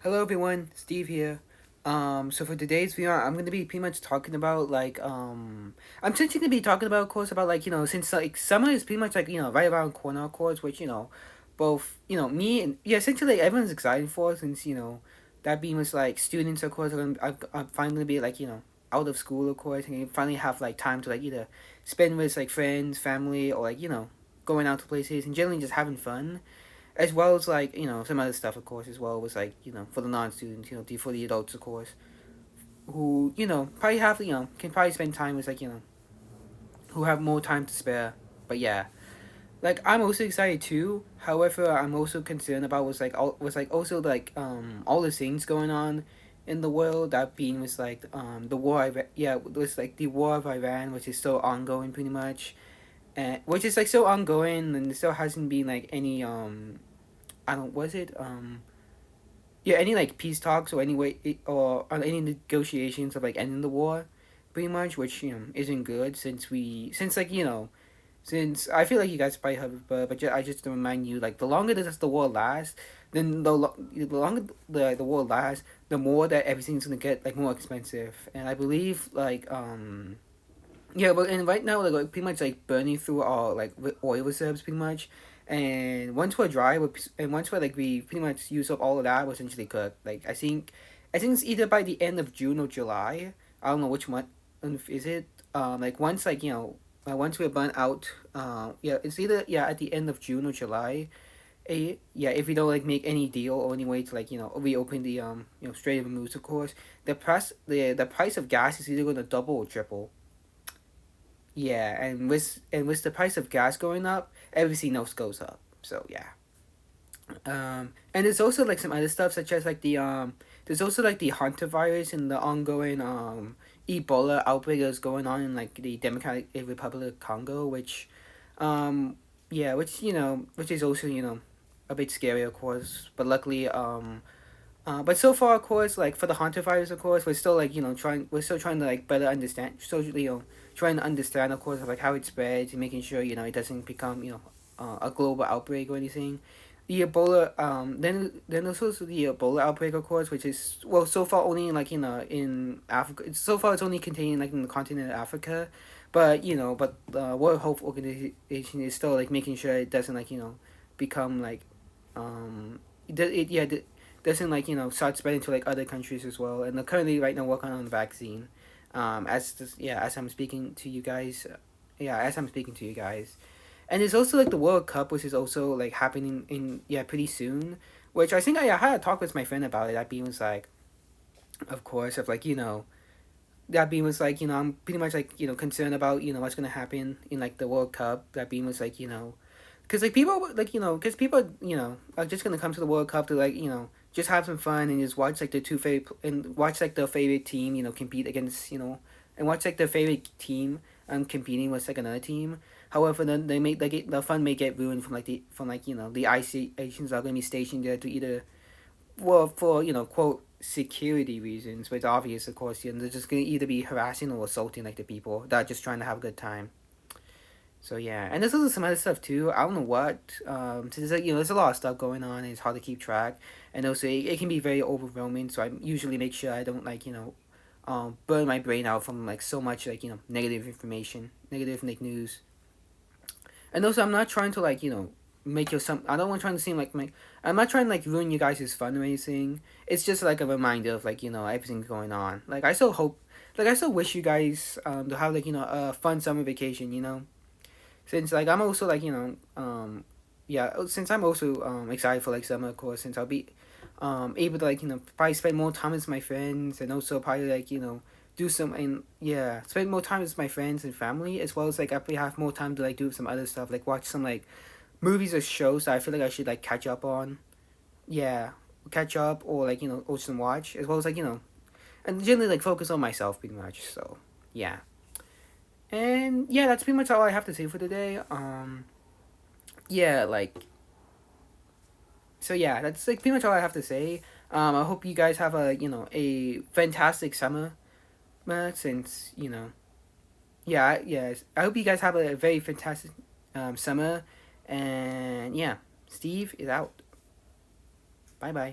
Hello everyone, Steve here. So for today's video, I'm gonna be pretty much talking about I'm essentially gonna be talking about, of course, about since like summer is pretty much like right around the corner, of course, which both me and essentially like, everyone's excited for since that being was like students, of course, I'm finally gonna be out of school, of course, and you finally have like time to like either spend with like friends, family, or going out to places and generally just having fun as well as some other stuff, of course, as well was for the non-students, for the adults, of course, who probably have can probably spend time with who have more time to spare. But yeah, like I'm also excited too. However, I'm also concerned about also all the things going on in the world, that being was the war was like the war of Iran, which is still ongoing pretty much, and which is like still ongoing, and there still hasn't been like any I don't was it any like peace talks or any way or any negotiations of like ending the war, pretty much, which isn't good since I feel like you guys probably have, I just to remind you, like the longer the war lasts, then the longer the war lasts, the more that everything's gonna get like more expensive, and I believe yeah, but and right now like pretty much like burning through our oil reserves pretty much, and once we pretty much use up all of that, we're essentially cooked. Like I think it's either by the end of June or July. I don't know which month is it. Like once once we're burnt out. Yeah, it's either at the end of June or July. Yeah, if we don't like make any deal or any way to reopen the Strait of Hormuz, of course, the price of gas is either gonna double or triple. Yeah, and with the price of gas going up, everything else goes up. So yeah. And there's also like some other stuff such as there's also like the hantavirus and the ongoing Ebola outbreak that's going on in like the Democratic Republic of Congo, which yeah, which is also a bit scary, of course. But luckily but so far, of course, like for the hantavirus, of course, we're still trying to like better understand, trying to understand, of course, of, like how it spreads and making sure it doesn't become a global outbreak or anything. The Ebola, then there's also the Ebola outbreak, of course, which is well so far only in in Africa. So far, it's only contained like in the continent of Africa, but World Health Organization is still like making sure it doesn't become it doesn't start spreading to like other countries as well. And they're currently right now working on the vaccine. As I'm speaking to you guys, as I'm speaking to you guys, and there's also like the World Cup, which is also like happening in pretty soon. Which I think I had a talk with my friend about it. That being was like, of course, of that being was like I'm pretty much concerned about what's gonna happen in like the World Cup. That being was like because like people because people are just gonna come to the World Cup to just have some fun and just watch like watch like their favorite team compete against and watch like their favorite team competing with like another team. However, then the fun may get ruined from the IC Asians are gonna be stationed there to either for quote security reasons, which obvious of course they're just gonna either be harassing or assaulting like the people that are just trying to have a good time. So yeah, and there's also some other stuff too. I don't know what. Since like, there's a lot of stuff going on, and it's hard to keep track, and also it can be very overwhelming. So I usually make sure I don't burn my brain out from like so much negative information, negative like news. And also, I'm not trying to make your some. I don't want trying to seem like my. I'm not trying to ruin you guys' fun or anything. It's just like a reminder of everything's going on. Like I still hope, I still wish you guys to have a fun summer vacation. Since I'm also since I'm also excited for summer, of course, since I'll be able to probably spend more time with my friends, and also probably do some and yeah spend more time with my friends and family, as well as I probably have more time to do some other stuff, like watch some movies or shows that I feel like I should catch up on. Yeah, catch up, or or some watch, as well as and generally focus on myself pretty much. So yeah. And yeah, that's pretty much all I have to say for today. Yeah, so yeah, that's pretty much all I have to say. I hope you guys have a fantastic summer, since yes, I hope you guys have a very fantastic summer, and yeah, Steve is out. Bye bye.